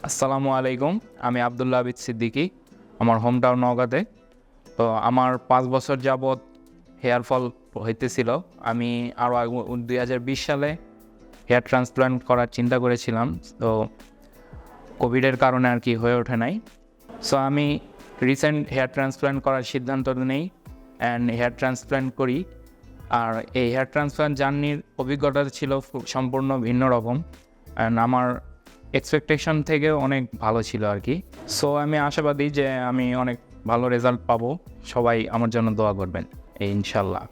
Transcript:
আসসালামু আলাইকুম। আমি আব্দুল্লাহ আবিদ সিদ্দিকী। আমার হোম টাউন নওগাঁতে। তো আমার 5 বছর যাবৎ হেয়ার ফল হইতেছিল। আমি আরও 2020 সালে হেয়ার ট্রান্সপ্লান্ট করার চিন্তা করেছিলাম। তো কোভিডের কারণে আর কি হয়ে ওঠে নাই। সো আমি রিসেন্ট হেয়ার ট্রান্সপ্লান্ট করার সিদ্ধান্ত নেই অ্যান্ড হেয়ার ট্রান্সপ্লান্ট করি। আর এই হেয়ার ট্রান্সপ্লান্ট জার্নির অভিজ্ঞতা ছিল সম্পূর্ণ ভিন্ন রকম অ্যান্ড আমার এক্সপেকটেশন থেকে অনেক ভালো ছিল আর কি। সো আমি আশাবাদী যে আমি অনেক ভালো রেজাল্ট পাবো। সবাই আমার জন্য দোয়া করবেন ইনশাল্লাহ।